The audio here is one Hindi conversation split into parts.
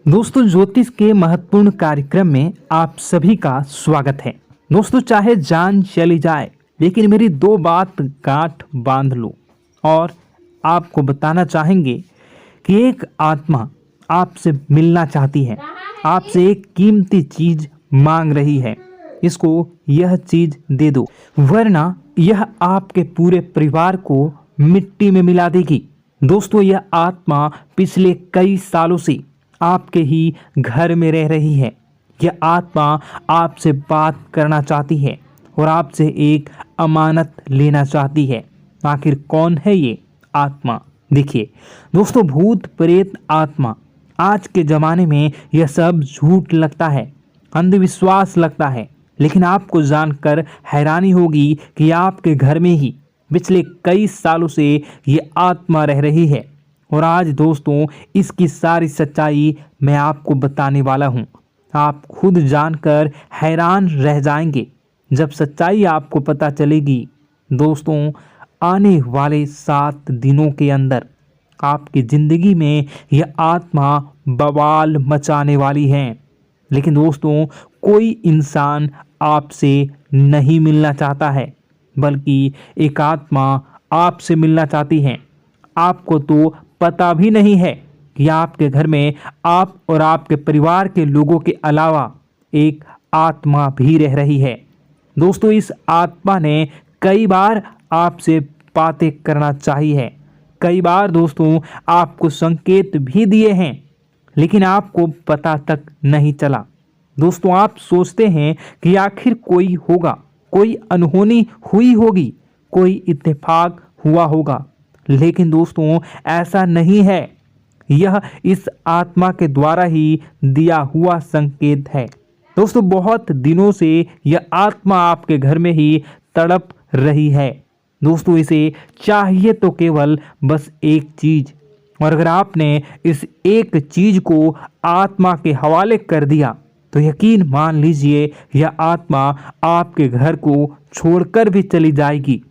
दोस्तों, ज्योतिष के महत्वपूर्ण कार्यक्रम में आप सभी का स्वागत है। दोस्तों, चाहे जान चली जाए लेकिन मेरी दो बात गांठ बांध लो। और आपको बताना चाहेंगे कि एक आत्मा आपसे मिलना चाहती है, आपसे एक कीमती चीज मांग रही है। इसको यह चीज दे दो, वरना यह आपके पूरे परिवार को मिट्टी में मिला देगी। दोस्तों, यह आत्मा पिछले कई सालों से आपके ही घर में रह रही है। यह आत्मा आपसे बात करना चाहती है और आपसे एक अमानत लेना चाहती है। आखिर कौन है ये आत्मा? देखिए दोस्तों, भूत प्रेत आत्मा, आज के ज़माने में यह सब झूठ लगता है, अंधविश्वास लगता है, लेकिन आपको जानकर हैरानी होगी कि आपके घर में ही पिछले कई सालों से ये आत्मा रह रही है। और आज दोस्तों, इसकी सारी सच्चाई मैं आपको बताने वाला हूँ। आप खुद जानकर हैरान रह जाएंगे जब सच्चाई आपको पता चलेगी। दोस्तों, आने वाले 7 दिनों के अंदर आपकी ज़िंदगी में यह आत्मा बवाल मचाने वाली है। लेकिन दोस्तों, कोई इंसान आपसे नहीं मिलना चाहता है, बल्कि एक आत्मा आपसे मिलना चाहती है। आपको तो पता भी नहीं है कि आपके घर में आप और आपके परिवार के लोगों के अलावा एक आत्मा भी रह रही है। दोस्तों, इस आत्मा ने कई बार आपसे बातें करना चाहिए है, कई बार दोस्तों आपको संकेत भी दिए हैं, लेकिन आपको पता तक नहीं चला। दोस्तों, आप सोचते हैं कि आखिर कोई होगा, कोई अनहोनी हुई होगी, कोई इत्तेफाक हुआ होगा, लेकिन दोस्तों ऐसा नहीं है। यह इस आत्मा के द्वारा ही दिया हुआ संकेत है। दोस्तों, बहुत दिनों से यह आत्मा आपके घर में ही तड़प रही है। दोस्तों, इसे चाहिए तो केवल बस एक चीज, और अगर आपने इस एक चीज को आत्मा के हवाले कर दिया तो यकीन मान लीजिए यह आत्मा आपके घर को छोड़कर भी चली जाएगी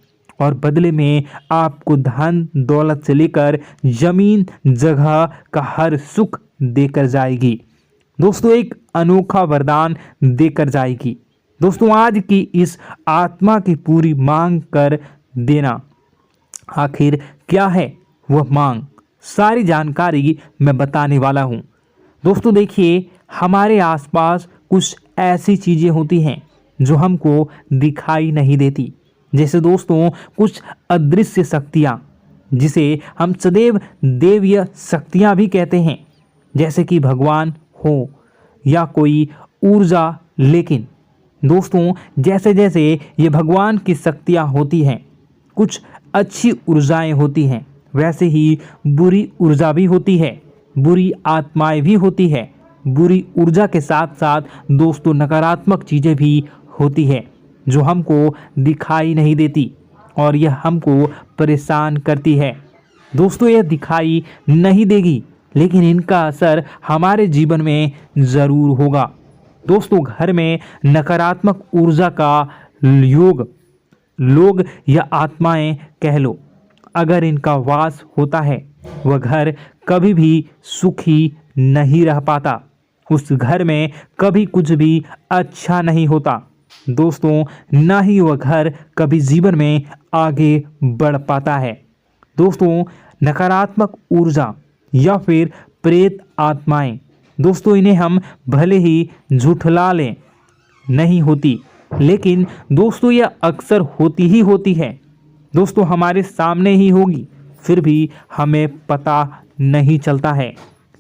और बदले में आपको धन दौलत से लेकर जमीन जगह का हर सुख देकर जाएगी। दोस्तों, एक अनोखा वरदान देकर जाएगी। दोस्तों, आज की इस आत्मा की पूरी मांग कर देना। आखिर क्या है वह मांग? सारी जानकारी मैं बताने वाला हूँ। दोस्तों देखिए, हमारे आसपास कुछ ऐसी चीज़ें होती हैं जो हमको दिखाई नहीं देती, जैसे दोस्तों कुछ अदृश्य शक्तियाँ, जिसे हम सदैव देवीय शक्तियाँ भी कहते हैं, जैसे कि भगवान हो या कोई ऊर्जा। लेकिन दोस्तों, जैसे जैसे ये भगवान की शक्तियाँ होती हैं, कुछ अच्छी ऊर्जाएं होती हैं, वैसे ही बुरी ऊर्जा भी होती है, बुरी आत्माएं भी होती है। बुरी ऊर्जा के साथ साथ दोस्तों नकारात्मक चीज़ें भी होती है जो हमको दिखाई नहीं देती और यह हमको परेशान करती है। दोस्तों, यह दिखाई नहीं देगी, लेकिन इनका असर हमारे जीवन में ज़रूर होगा। दोस्तों, घर में नकारात्मक ऊर्जा का योग, लोग या आत्माएं कह लो, अगर इनका वास होता है, वह घर कभी भी सुखी नहीं रह पाता। उस घर में कभी कुछ भी अच्छा नहीं होता। दोस्तों, ना ही वह घर कभी जीवन में आगे बढ़ पाता है। दोस्तों, नकारात्मक ऊर्जा या फिर प्रेत आत्माएं, दोस्तों इन्हें हम भले ही झुठला लें नहीं होती, लेकिन दोस्तों यह अक्सर होती ही होती है। दोस्तों, हमारे सामने ही होगी, फिर भी हमें पता नहीं चलता है।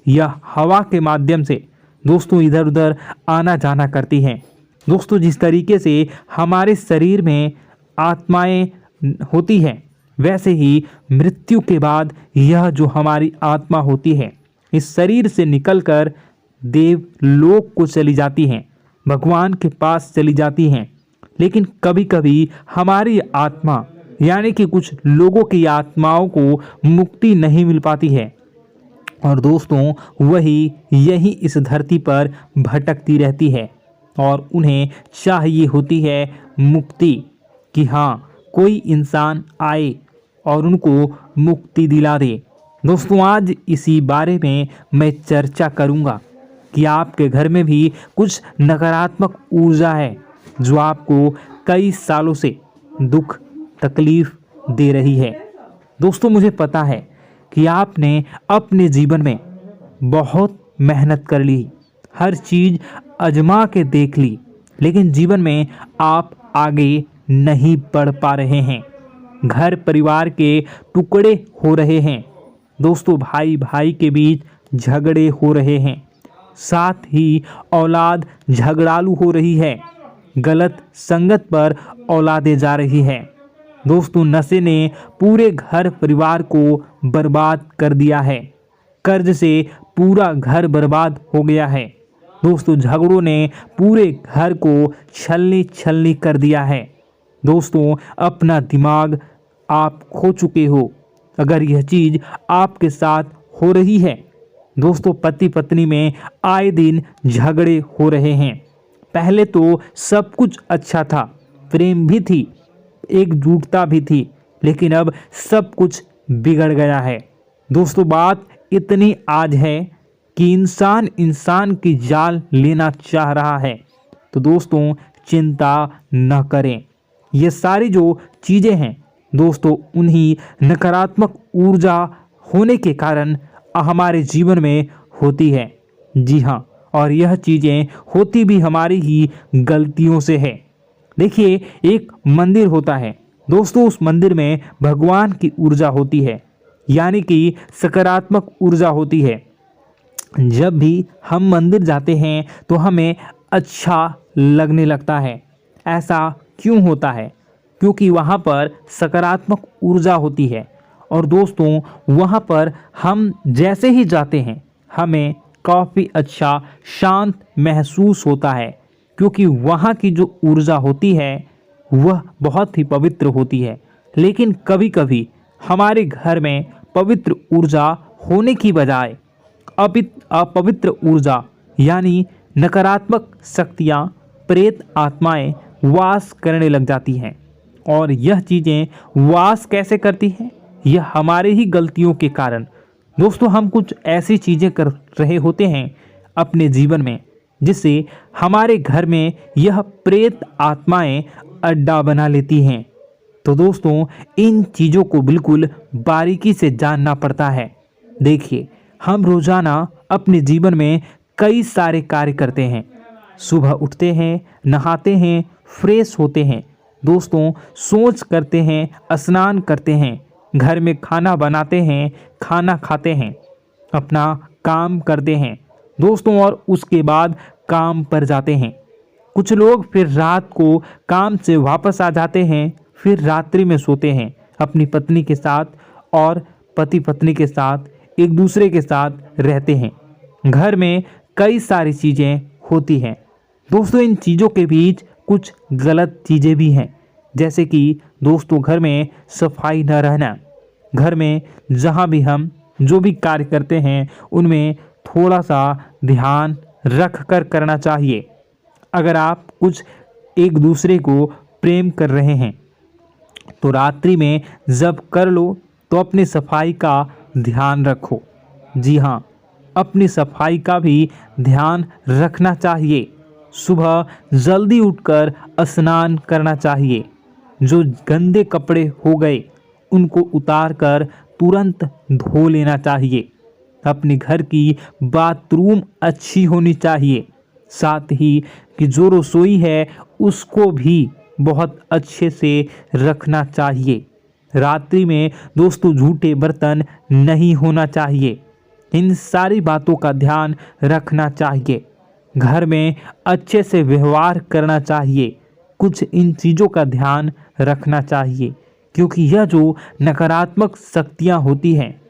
यह हवा के माध्यम से दोस्तों इधर उधर आना जाना करती हैं। दोस्तों, जिस तरीके से हमारे शरीर में आत्माएं होती हैं, वैसे ही मृत्यु के बाद यह जो हमारी आत्मा होती है, इस शरीर से निकलकर देवलोक को चली जाती हैं, भगवान के पास चली जाती हैं। लेकिन कभी कभी हमारी आत्मा, यानी कि कुछ लोगों की आत्माओं को मुक्ति नहीं मिल पाती है, और दोस्तों वही यही इस धरती पर भटकती रहती है और उन्हें चाहिए होती है मुक्ति, कि हाँ कोई इंसान आए और उनको मुक्ति दिला दे। दोस्तों, आज इसी बारे में मैं चर्चा करूँगा कि आपके घर में भी कुछ नकारात्मक ऊर्जा है जो आपको कई सालों से दुख तकलीफ दे रही है। दोस्तों, मुझे पता है कि आपने अपने जीवन में बहुत मेहनत कर ली, हर चीज़ आजमा के देख ली, लेकिन जीवन में आप आगे नहीं बढ़ पा रहे हैं। घर परिवार के टुकड़े हो रहे हैं। दोस्तों, भाई भाई के बीच झगड़े हो रहे हैं। साथ ही औलाद झगड़ालू हो रही है। गलत संगत पर औलादें जा रही है। दोस्तों, नशे ने पूरे घर परिवार को बर्बाद कर दिया है। कर्ज से पूरा घर बर्बाद हो गया है। दोस्तों, झगड़ों ने पूरे घर को छलनी छलनी कर दिया है। दोस्तों, अपना दिमाग आप खो चुके हो अगर यह चीज़ आपके साथ हो रही है। दोस्तों, पति पत्नी में आए दिन झगड़े हो रहे हैं। पहले तो सब कुछ अच्छा था, प्रेम भी थी, एकजुटता भी थी, लेकिन अब सब कुछ बिगड़ गया है। दोस्तों, बात इतनी आज है कि इंसान इंसान की जान लेना चाह रहा है। तो दोस्तों, चिंता न करें। ये सारी जो चीज़ें हैं दोस्तों, उन्हीं नकारात्मक ऊर्जा होने के कारण हमारे जीवन में होती है। जी हाँ, और यह चीज़ें होती भी हमारी ही गलतियों से है। देखिए, एक मंदिर होता है दोस्तों, उस मंदिर में भगवान की ऊर्जा होती है, यानी कि सकारात्मक ऊर्जा होती है। जब भी हम मंदिर जाते हैं तो हमें अच्छा लगने लगता है। ऐसा क्यों होता है? क्योंकि वहाँ पर सकारात्मक ऊर्जा होती है। और दोस्तों, वहाँ पर हम जैसे ही जाते हैं हमें काफ़ी अच्छा शांत महसूस होता है, क्योंकि वहाँ की जो ऊर्जा होती है वह बहुत ही पवित्र होती है। लेकिन कभी कभी हमारे घर में पवित्र ऊर्जा होने की बजाय अपवित्र ऊर्जा यानी नकारात्मक शक्तियाँ, प्रेत आत्माएं वास करने लग जाती हैं। और यह चीज़ें वास कैसे करती हैं? यह हमारे ही गलतियों के कारण। दोस्तों, हम कुछ ऐसी चीज़ें कर रहे होते हैं अपने जीवन में जिससे हमारे घर में यह प्रेत आत्माएं अड्डा बना लेती हैं। तो दोस्तों, इन चीज़ों को बिल्कुल बारीकी से जानना पड़ता है। देखिए, हम रोज़ाना अपने जीवन में कई सारे कार्य करते हैं। सुबह उठते हैं, नहाते हैं, फ्रेश होते हैं। दोस्तों, सोच करते हैं, स्नान करते हैं, घर में खाना बनाते हैं, खाना खाते हैं, अपना काम करते हैं दोस्तों, और उसके बाद काम पर जाते हैं। कुछ लोग फिर रात को काम से वापस आ जाते हैं, फिर रात्रि में सोते हैं अपनी पत्नी के साथ, और पति पत्नी के साथ एक दूसरे के साथ रहते हैं। घर में कई सारी चीज़ें होती हैं दोस्तों। इन चीज़ों के बीच कुछ गलत चीज़ें भी हैं, जैसे कि दोस्तों, घर में सफाई न रहना। घर में जहाँ भी हम जो भी कार्य करते हैं उनमें थोड़ा सा ध्यान रख कर करना चाहिए। अगर आप कुछ एक दूसरे को प्रेम कर रहे हैं तो रात्रि में जब कर लो तो अपनी सफाई का ध्यान रखो। जी हाँ, अपनी सफाई का भी ध्यान रखना चाहिए। सुबह जल्दी उठकर स्नान करना चाहिए। जो गंदे कपड़े हो गए उनको उतार कर तुरंत धो लेना चाहिए। अपने घर की बाथरूम अच्छी होनी चाहिए। साथ ही कि जो रसोई है उसको भी बहुत अच्छे से रखना चाहिए। रात्रि में दोस्तों, झूठे बर्तन नहीं होना चाहिए। इन सारी बातों का ध्यान रखना चाहिए। घर में अच्छे से व्यवहार करना चाहिए। कुछ इन चीज़ों का ध्यान रखना चाहिए, क्योंकि यह जो नकारात्मक शक्तियाँ होती हैं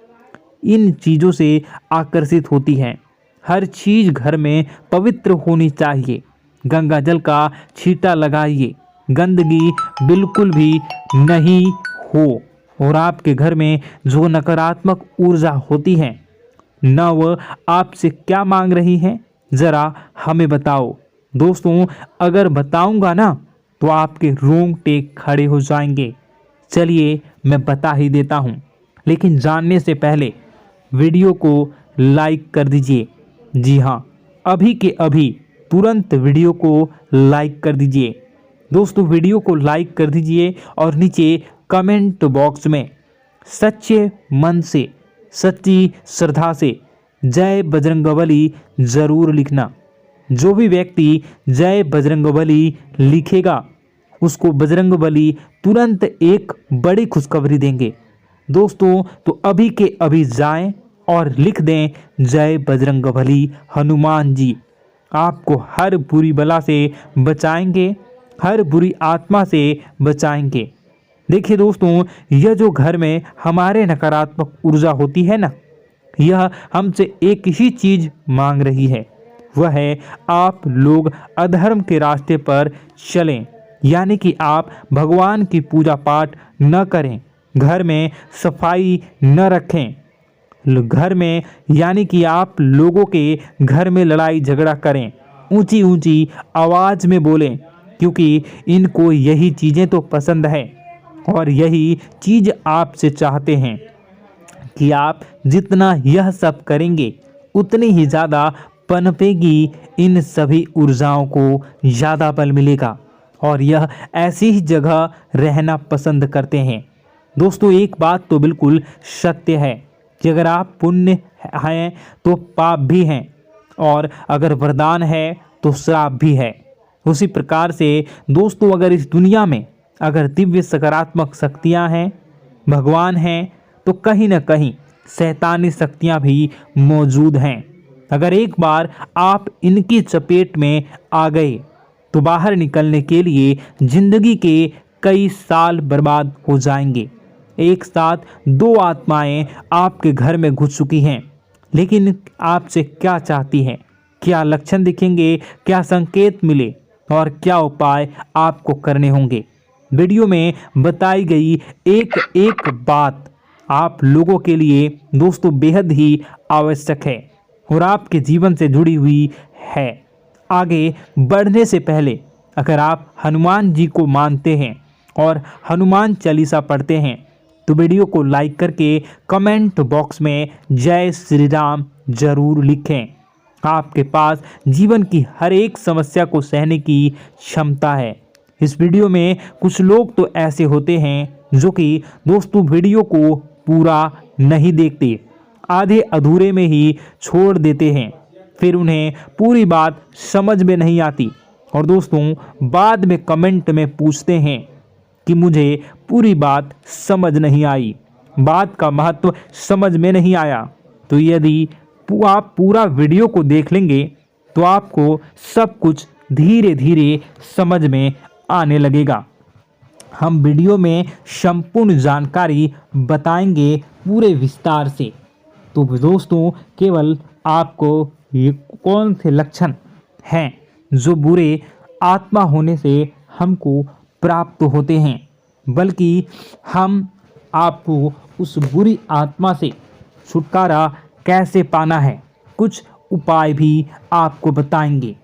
इन चीज़ों से आकर्षित होती हैं। हर चीज़ घर में पवित्र होनी चाहिए। गंगा जल का छींटा लगाइए, गंदगी बिल्कुल भी नहीं हो। और आपके घर में जो नकारात्मक ऊर्जा होती है न वह आपसे क्या मांग रही है, ज़रा हमें बताओ। दोस्तों, अगर बताऊंगा ना तो आपके रोंगटे खड़े हो जाएंगे। चलिए मैं बता ही देता हूँ, लेकिन जानने से पहले वीडियो को लाइक कर दीजिए। जी हाँ, अभी के अभी तुरंत वीडियो को लाइक कर दीजिए। दोस्तों वीडियो को लाइक कर दीजिए और नीचे कमेंट बॉक्स में सच्चे मन से, सच्ची श्रद्धा से जय बजरंगबली ज़रूर लिखना। जो भी व्यक्ति जय बजरंगबली लिखेगा उसको बजरंगबली तुरंत एक बड़ी खुशखबरी देंगे। दोस्तों तो अभी के अभी जाएं और लिख दें जय बजरंगबली हनुमान जी, आपको हर बुरी बला से बचाएंगे, हर बुरी आत्मा से बचाएंगे। देखिए दोस्तों, यह जो घर में हमारे नकारात्मक ऊर्जा होती है ना, यह हमसे एक ही चीज़ मांग रही है, वह है आप लोग अधर्म के रास्ते पर चलें, यानी कि आप भगवान की पूजा पाठ न करें, घर में सफाई न रखें, घर में यानी कि आप लोगों के घर में लड़ाई झगड़ा करें, ऊंची ऊंची आवाज़ में बोलें, क्योंकि इनको यही चीज़ें तो पसंद है और यही चीज़ आपसे चाहते हैं कि आप जितना यह सब करेंगे उतनी ही ज़्यादा पनपेगी इन सभी ऊर्जाओं को ज़्यादा बल मिलेगा और यह ऐसी ही जगह रहना पसंद करते हैं। दोस्तों एक बात तो बिल्कुल सत्य है कि अगर आप पुण्य हैं तो पाप भी हैं और अगर वरदान है तो श्राप भी है। उसी प्रकार से दोस्तों अगर इस दुनिया में अगर दिव्य सकारात्मक शक्तियां हैं, भगवान हैं, तो कहीं ना कहीं शैतानी शक्तियां भी मौजूद हैं। अगर एक बार आप इनकी चपेट में आ गए तो बाहर निकलने के लिए जिंदगी के कई साल बर्बाद हो जाएंगे। एक साथ दो आत्माएं आपके घर में घुस चुकी हैं, लेकिन आपसे क्या चाहती हैं, क्या लक्षण दिखेंगे, क्या संकेत मिले और क्या उपाय आपको करने होंगे। वीडियो में बताई गई एक एक बात आप लोगों के लिए दोस्तों बेहद ही आवश्यक है और आपके जीवन से जुड़ी हुई है। आगे बढ़ने से पहले अगर आप हनुमान जी को मानते हैं और हनुमान चालीसा पढ़ते हैं तो वीडियो को लाइक करके कमेंट बॉक्स में जय श्री राम जरूर लिखें। आपके पास जीवन की हर एक समस्या को सहने की क्षमता है। इस वीडियो में कुछ लोग तो ऐसे होते हैं जो कि दोस्तों वीडियो को पूरा नहीं देखते, आधे अधूरे में ही छोड़ देते हैं, फिर उन्हें पूरी बात समझ में नहीं आती और दोस्तों बाद में कमेंट में पूछते हैं कि मुझे पूरी बात समझ नहीं आई, बात का महत्व समझ में नहीं आया। तो यदि आप पूरा वीडियो को देख लेंगे तो आपको सब कुछ धीरे धीरे समझ में आने लगेगा। हम वीडियो में संपूर्ण जानकारी बताएंगे पूरे विस्तार से। तो दोस्तों केवल आपको ये कौन से लक्षण हैं जो बुरे आत्मा होने से हमको प्राप्त होते हैं, बल्कि हम आपको उस बुरी आत्मा से छुटकारा कैसे पाना है, कुछ उपाय भी आपको बताएंगे।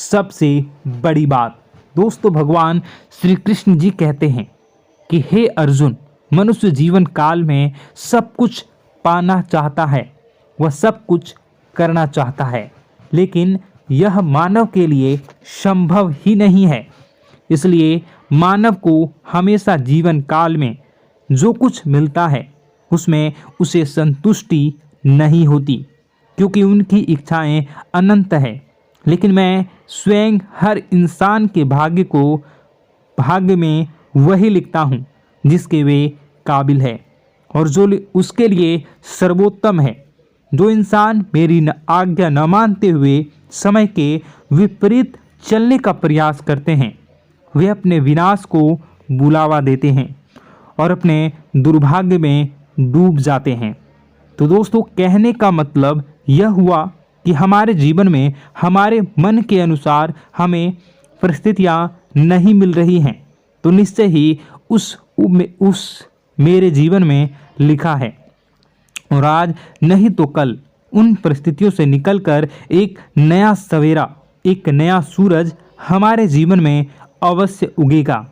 सबसे बड़ी बात दोस्तों, भगवान श्री कृष्ण जी कहते हैं कि हे अर्जुन, मनुष्य जीवन काल में सब कुछ पाना चाहता है, वह सब कुछ करना चाहता है, लेकिन यह मानव के लिए संभव ही नहीं है। इसलिए मानव को हमेशा जीवन काल में जो कुछ मिलता है उसमें उसे संतुष्टि नहीं होती, क्योंकि उनकी इच्छाएं अनंत है। लेकिन मैं स्वयं हर इंसान के भाग्य में वही लिखता हूँ जिसके वे काबिल है और जो उसके लिए सर्वोत्तम है। जो इंसान मेरी आज्ञा न मानते हुए समय के विपरीत चलने का प्रयास करते हैं, वे अपने विनाश को बुलावा देते हैं और अपने दुर्भाग्य में डूब जाते हैं। तो दोस्तों कहने का मतलब यह हुआ कि हमारे जीवन में हमारे मन के अनुसार हमें परिस्थितियां नहीं मिल रही हैं, तो निश्चय ही उस मेरे जीवन में लिखा है और आज नहीं तो कल उन परिस्थितियों से निकलकर एक नया सवेरा, एक नया सूरज हमारे जीवन में अवश्य उगेगा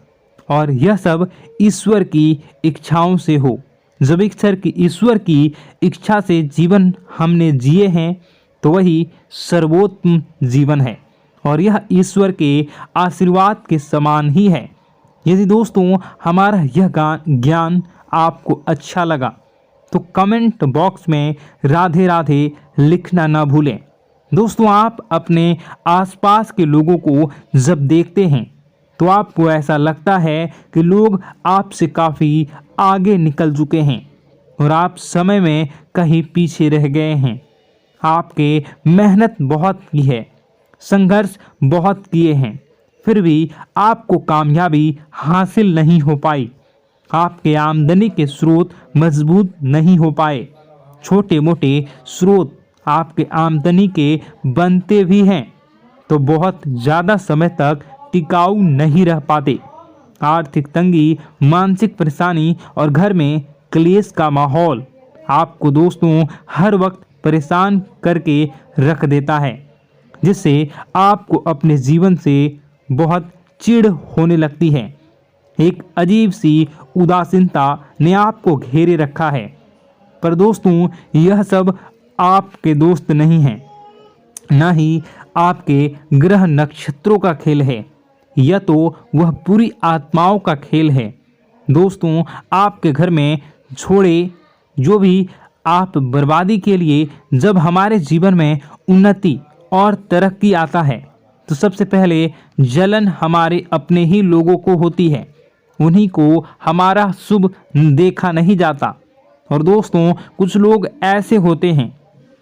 और यह सब ईश्वर की इच्छाओं से हो। जब ईश्वर की इच्छा से जीवन हमने जिए हैं तो वही सर्वोत्तम जीवन है और यह ईश्वर के आशीर्वाद के समान ही है। यदि दोस्तों हमारा यह ज्ञान आपको अच्छा लगा तो कमेंट बॉक्स में राधे राधे लिखना ना भूलें। दोस्तों आप अपने आसपास के लोगों को जब देखते हैं तो आपको ऐसा लगता है कि लोग आपसे काफ़ी आगे निकल चुके हैं और आप समय में कहीं पीछे रह गए हैं। आपके मेहनत बहुत की है, संघर्ष बहुत किए हैं, फिर भी आपको कामयाबी हासिल नहीं हो पाई। आपके आमदनी के स्रोत मजबूत नहीं हो पाए। छोटे मोटे स्रोत आपके आमदनी के बनते भी हैं तो बहुत ज़्यादा समय तक टिकाऊ नहीं रह पाते। आर्थिक तंगी, मानसिक परेशानी और घर में क्लेश का माहौल आपको दोस्तों हर वक्त परेशान करके रख देता है, जिससे आपको अपने जीवन से बहुत चिढ़ होने लगती है। एक अजीब सी उदासीनता ने आपको घेरे रखा है। पर दोस्तों यह सब आपके दोस्त नहीं हैं, न ही आपके ग्रह नक्षत्रों का खेल है, यह तो वह बुरी आत्माओं का खेल है। दोस्तों आपके घर में छोड़े जो भी आप बर्बादी के लिए जब हमारे जीवन में उन्नति और तरक्की आता है तो सबसे पहले जलन हमारे अपने ही लोगों को होती है, उन्हीं को हमारा शुभ देखा नहीं जाता। और दोस्तों कुछ लोग ऐसे होते हैं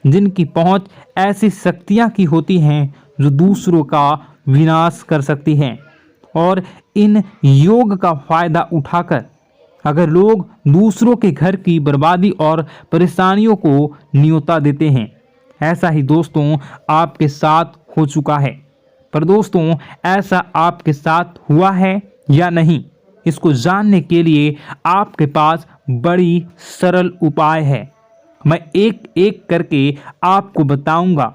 जिनकी पहुंच ऐसी शक्तियां की होती हैं जो दूसरों का विनाश कर सकती हैं और इन योग का फायदा उठाकर अगर लोग दूसरों के घर की बर्बादी और परेशानियों को न्योता देते हैं। ऐसा ही दोस्तों आपके साथ हो चुका है। पर दोस्तों ऐसा आपके साथ हुआ है या नहीं, इसको जानने के लिए आपके पास बड़ी सरल उपाय है। मैं एक एक करके आपको बताऊंगा।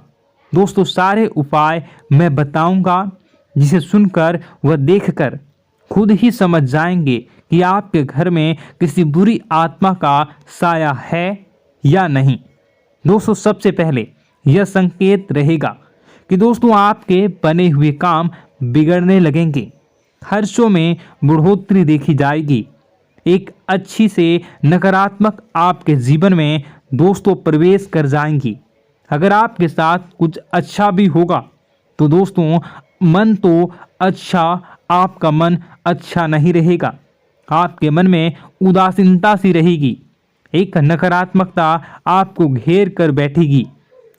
दोस्तों सारे उपाय मैं बताऊंगा, जिसे सुनकर व देखकर खुद ही समझ जाएंगे कि आपके घर में किसी बुरी आत्मा का साया है या नहीं। दोस्तों सबसे पहले यह संकेत रहेगा कि दोस्तों आपके बने हुए काम बिगड़ने लगेंगे, खर्चों में बढ़ोतरी देखी जाएगी, एक अच्छी से नकारात्मक आपके जीवन में दोस्तों प्रवेश कर जाएंगी। अगर आपके साथ कुछ अच्छा भी होगा तो दोस्तों मन तो अच्छा, आपका मन अच्छा नहीं रहेगा। आपके मन में उदासीनता सी रहेगी, एक नकारात्मकता आपको घेर कर बैठेगी।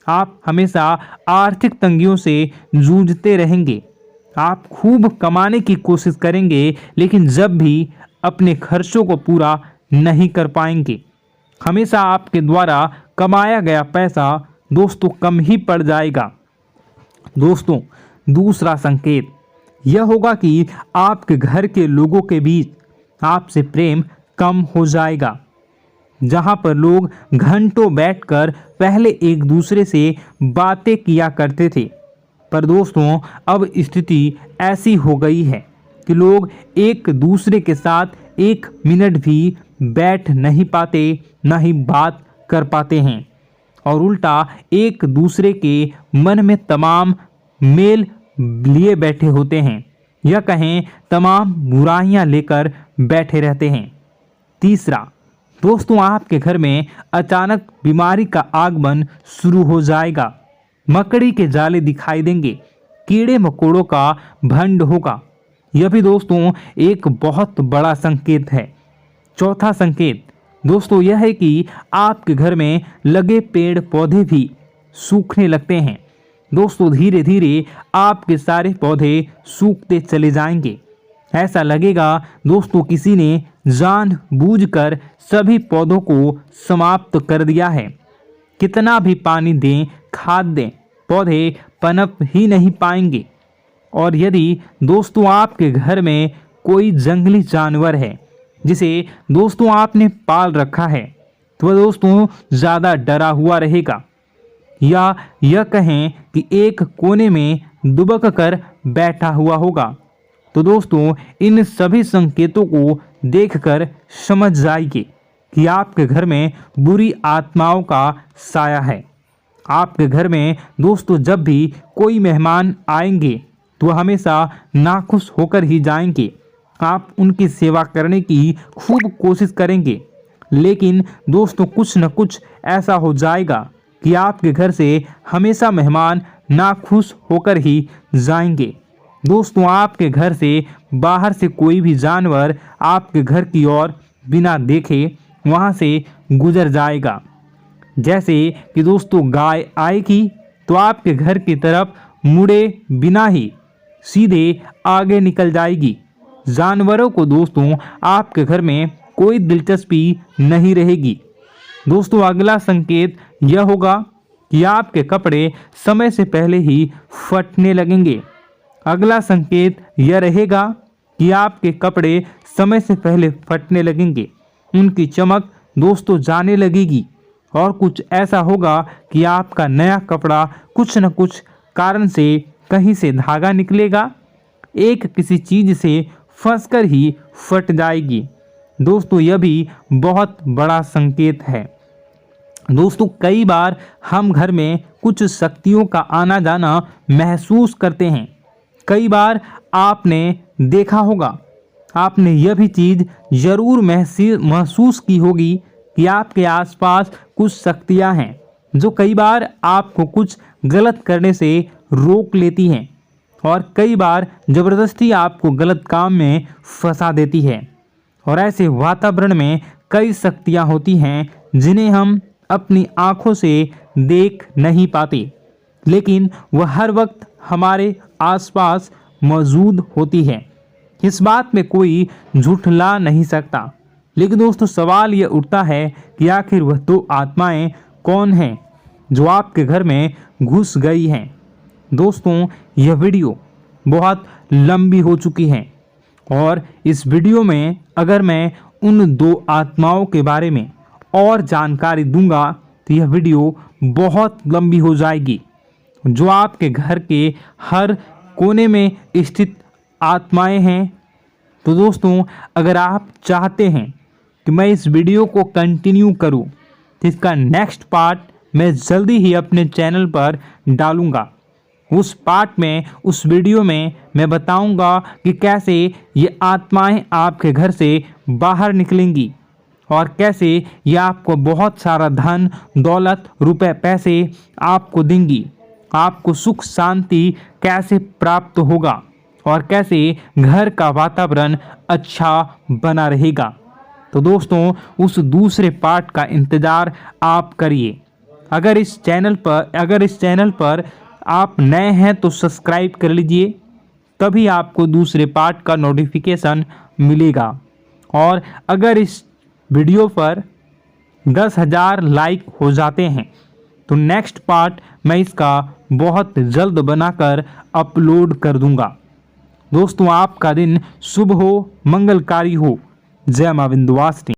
आप हमेशा आर्थिक तंगियों से जूझते रहेंगे। आप खूब कमाने की कोशिश करेंगे लेकिन जब भी अपने खर्चों को पूरा नहीं कर पाएंगे। हमेशा आपके द्वारा कमाया गया पैसा दोस्तों कम ही पड़ जाएगा। दोस्तों दूसरा संकेत यह होगा कि आपके घर के लोगों के बीच आपसे प्रेम कम हो जाएगा। जहां पर लोग घंटों बैठकर पहले एक दूसरे से बातें किया करते थे, पर दोस्तों अब स्थिति ऐसी हो गई है कि लोग एक दूसरे के साथ एक मिनट भी बैठ नहीं पाते, ना ही बात कर पाते हैं और उल्टा एक दूसरे के मन में तमाम मेल लिए बैठे होते हैं, या कहें तमाम बुराइयां लेकर बैठे रहते हैं। तीसरा दोस्तों आपके घर में अचानक बीमारी का आगमन शुरू हो जाएगा। मकड़ी के जाले दिखाई देंगे, कीड़े मकोड़ों का भंड होगा। यह भी दोस्तों एक बहुत बड़ा संकेत है। चौथा संकेत दोस्तों यह है कि आपके घर में लगे पेड़ पौधे भी सूखने लगते हैं। दोस्तों धीरे धीरे आपके सारे पौधे सूखते चले जाएंगे। ऐसा लगेगा दोस्तों किसी ने जानबूझकर सभी पौधों को समाप्त कर दिया है। कितना भी पानी दें, खाद दें, पौधे पनप ही नहीं पाएंगे। और यदि दोस्तों आपके घर में कोई जंगली जानवर है जिसे दोस्तों आपने पाल रखा है तो वह दोस्तों ज़्यादा डरा हुआ रहेगा, या यह कहें कि एक कोने में दुबक कर बैठा हुआ होगा, तो दोस्तों इन सभी संकेतों को देखकर समझ जाइए कि आपके घर में बुरी आत्माओं का साया है। आपके घर में दोस्तों जब भी कोई मेहमान आएंगे तो हमेशा नाखुश होकर ही जाएंगे। आप उनकी सेवा करने की खूब कोशिश करेंगे, लेकिन दोस्तों कुछ न कुछ ऐसा हो जाएगा कि आपके घर से हमेशा मेहमान नाखुश होकर ही जाएंगे। दोस्तों आपके घर से बाहर से कोई भी जानवर आपके घर की ओर बिना देखे वहां से गुजर जाएगा। जैसे कि दोस्तों गाय आएगी तो आपके घर की तरफ मुड़े बिना ही सीधे आगे निकल जाएगी। जानवरों को दोस्तों आपके घर में कोई दिलचस्पी नहीं रहेगी। दोस्तों अगला संकेत यह होगा कि आपके कपड़े समय से पहले ही फटने लगेंगे। अगला संकेत यह रहेगा कि आपके कपड़े समय से पहले फटने लगेंगे, उनकी चमक दोस्तों जाने लगेगी और कुछ ऐसा होगा कि आपका नया कपड़ा कुछ न कुछ कारण से कहीं से धागा निकलेगा, एक किसी चीज से फंसकर ही फट जाएगी। दोस्तों यह भी बहुत बड़ा संकेत है। दोस्तों कई बार हम घर में कुछ शक्तियों का आना जाना महसूस करते हैं। कई बार आपने देखा होगा, आपने यह भी चीज़ ज़रूर महसूस की होगी कि आपके आसपास कुछ शक्तियां हैं जो कई बार आपको कुछ गलत करने से रोक लेती हैं और कई बार ज़बरदस्ती आपको गलत काम में फंसा देती है। और ऐसे वातावरण में कई शक्तियां होती हैं जिन्हें हम अपनी आँखों से देख नहीं पाते, लेकिन वह हर वक्त हमारे आसपास मौजूद होती है। इस बात में कोई झूठला नहीं सकता। लेकिन दोस्तों सवाल यह उठता है कि आखिर वह दो आत्माएं कौन हैं जो आपके घर में घुस गई हैं। दोस्तों यह वीडियो बहुत लंबी हो चुकी है और इस वीडियो में अगर मैं उन दो आत्माओं के बारे में और जानकारी दूंगा तो यह वीडियो बहुत लंबी हो जाएगी। जो आपके घर के हर कोने में स्थित आत्माएं हैं। तो दोस्तों अगर आप चाहते हैं कि मैं इस वीडियो को कंटिन्यू करूं तो इसका नेक्स्ट पार्ट मैं जल्दी ही अपने चैनल पर डालूंगा। उस पार्ट में, उस वीडियो में मैं बताऊंगा कि कैसे ये आत्माएं आपके घर से बाहर निकलेंगी और कैसे ये आपको बहुत सारा धन दौलत रुपए पैसे आपको देंगी, आपको सुख शांति कैसे प्राप्त होगा और कैसे घर का वातावरण अच्छा बना रहेगा। तो दोस्तों उस दूसरे पार्ट का इंतज़ार आप करिए। अगर इस चैनल पर आप नए हैं तो सब्सक्राइब कर लीजिए, तभी आपको दूसरे पार्ट का नोटिफिकेशन मिलेगा। और अगर इस वीडियो पर 10,000 लाइक हो जाते हैं तो नेक्स्ट पार्ट मैं इसका बहुत जल्द बनाकर अपलोड कर दूंगा। दोस्तों आपका दिन शुभ हो, मंगलकारी हो। जय मां विंध्यवासिनी।